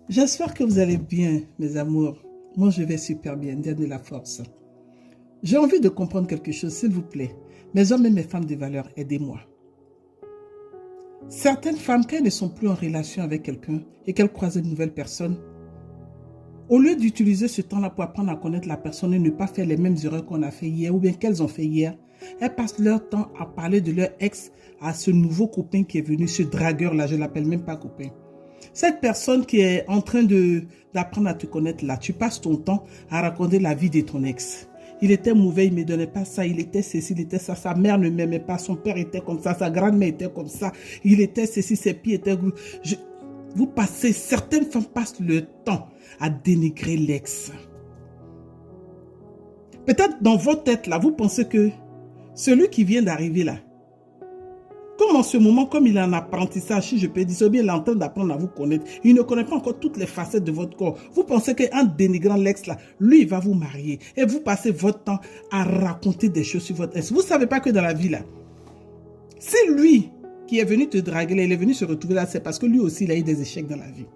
J'espère que vous allez bien, mes amours. Moi, je vais super bien, Diane de la force. J'ai envie de comprendre quelque chose, s'il vous plaît. Mes hommes et mes femmes de valeur, aidez-moi. Certaines femmes, quand elles ne sont plus en relation avec quelqu'un et qu'elles croisent une nouvelle personne, au lieu d'utiliser ce temps-là pour apprendre à connaître la personne et ne pas faire les mêmes erreurs qu'on a fait hier ou bien qu'elles ont fait hier, elles passent leur temps à parler de leur ex à ce nouveau copain qui est venu, ce dragueur-là, je ne l'appelle même pas copain. Cette personne qui est en train d'apprendre à te connaître là, tu passes ton temps à raconter la vie de ton ex. Il était mauvais, il ne me donnait pas ça, il était ceci, il était ça, sa mère ne m'aimait pas, son père était comme ça, sa grand-mère était comme ça, il était ceci, ses pieds étaient... Vous passez, certaines femmes passent le temps à dénigrer l'ex. Peut-être dans votre tête là, vous pensez que celui qui vient d'arriver là, comme en ce moment, comme il est en apprentissage, si je peux dire, c'est bien, il est en train d'apprendre à vous connaître. Il ne connaît pas encore toutes les facettes de votre corps. Vous pensez qu'en dénigrant l'ex là, lui, il va vous marier. Et vous passez votre temps à raconter des choses sur votre ex. Vous ne savez pas que dans la vie là, si lui qui est venu te draguer là, il est venu se retrouver là, c'est parce que lui aussi, il a eu des échecs dans la vie.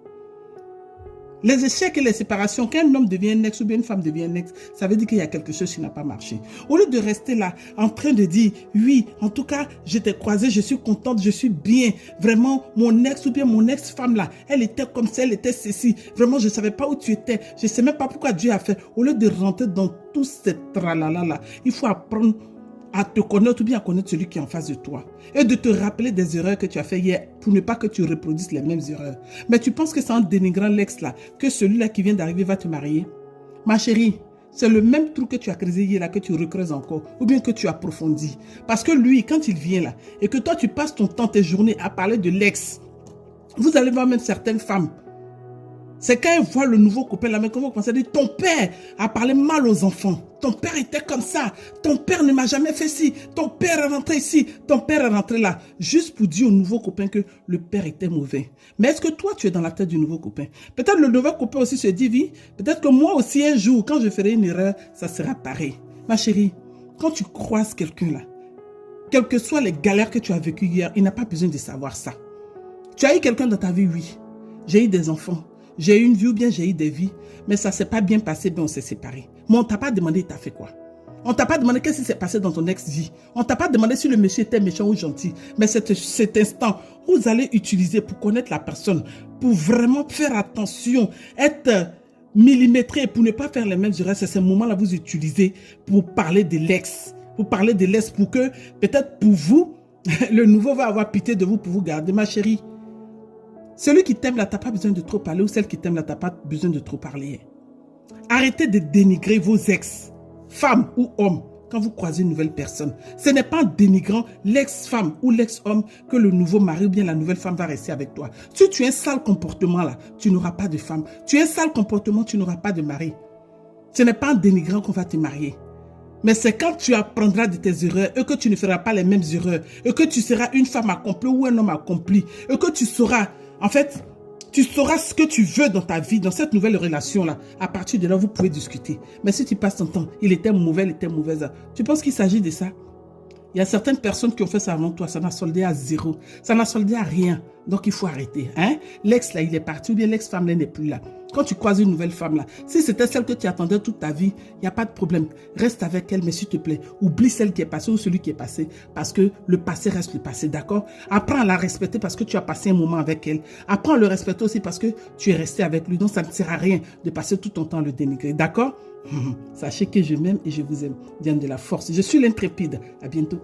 Les échecs et les séparations, quand un homme devient un ex ou bien une femme devient un ex, ça veut dire qu'il y a quelque chose qui n'a pas marché. Au lieu de rester là en train de dire, oui, en tout cas, je t'ai croisé, je suis contente, je suis bien. Vraiment, mon ex ou bien mon ex-femme là, elle était comme ça, elle était ceci. Vraiment, je ne savais pas où tu étais. Je ne sais même pas pourquoi Dieu a fait. Au lieu de rentrer dans tout ce tralala là, il faut apprendre à te connaître ou bien à connaître celui qui est en face de toi. Et de te rappeler des erreurs que tu as fait hier pour ne pas que tu reproduises les mêmes erreurs. Mais tu penses que c'est en dénigrant l'ex là que celui-là qui vient d'arriver va te marier? Ma chérie, c'est le même trou que tu as creusé hier là que tu recreuses encore ou bien que tu approfondis. Parce que lui, quand il vient là et que toi tu passes ton temps, tes journées à parler de l'ex, vous allez voir même certaines femmes. C'est quand elle voit le nouveau copain là, mais comment vous pensez dire, ton père a parlé mal aux enfants. Ton père était comme ça. Ton père ne m'a jamais fait ci. Ton père est rentré ici. Ton père est rentré là. Juste pour dire au nouveau copain que le père était mauvais. Mais est-ce que toi, tu es dans la tête du nouveau copain? Peut-être le nouveau copain aussi se dit, oui, peut-être que moi aussi un jour, quand je ferai une erreur, ça sera pareil. Ma chérie, quand tu croises quelqu'un là, quelles que soient les galères que tu as vécues hier, il n'a pas besoin de savoir ça. Tu as eu quelqu'un dans ta vie, oui. J'ai eu des enfants. J'ai eu une vie ou bien j'ai eu des vies, mais ça ne s'est pas bien passé, bien on s'est séparés. Mais on ne t'a pas demandé, tu as fait quoi? On ne t'a pas demandé qu'est-ce qui s'est passé dans ton ex-vie. On ne t'a pas demandé si le monsieur était méchant ou gentil. Mais cet instant, vous allez utiliser pour connaître la personne, pour vraiment faire attention, être millimétré pour ne pas faire les mêmes erreurs. C'est ce moment-là que vous utilisez pour parler de l'ex. Pour parler de l'ex, pour que, peut-être pour vous, le nouveau va avoir pitié de vous pour vous garder, ma chérie. Celui qui t'aime là, t'as pas besoin de trop parler ou celle qui t'aime là, t'as pas besoin de trop parler. Arrêtez de dénigrer vos ex, femmes ou hommes, quand vous croisez une nouvelle personne. Ce n'est pas en dénigrant l'ex-femme ou l'ex-homme que le nouveau mari ou bien la nouvelle femme va rester avec toi. Si tu as un sale comportement là, tu n'auras pas de femme. Tu as un sale comportement, tu n'auras pas de mari. Ce n'est pas en dénigrant qu'on va te marier. Mais c'est quand tu apprendras de tes erreurs et que tu ne feras pas les mêmes erreurs et que tu seras une femme accomplie ou un homme accompli et que tu sauras, en fait, tu sauras ce que tu veux dans ta vie, dans cette nouvelle relation-là. À partir de là, vous pouvez discuter. Mais si tu passes ton temps, il était mauvais, il était mauvaise, tu penses qu'il s'agit de ça? Il y a certaines personnes qui ont fait ça avant toi, ça n'a soldé à zéro, ça n'a soldé à rien. Donc il faut arrêter. Hein? L'ex là, il est parti ou bien l'ex-femme là n'est plus là. Quand tu croises une nouvelle femme là, si c'était celle que tu attendais toute ta vie, il n'y a pas de problème. Reste avec elle, mais s'il te plaît, oublie celle qui est passée ou celui qui est passé. Parce que le passé reste le passé, d'accord? Apprends à la respecter parce que tu as passé un moment avec elle. Apprends à le respecter aussi parce que tu es resté avec lui. Donc ça ne sert à rien de passer tout ton temps à le dénigrer, d'accord? Sachez que je m'aime et je vous aime. Diane de la force. Je suis l'intrépide. À bientôt.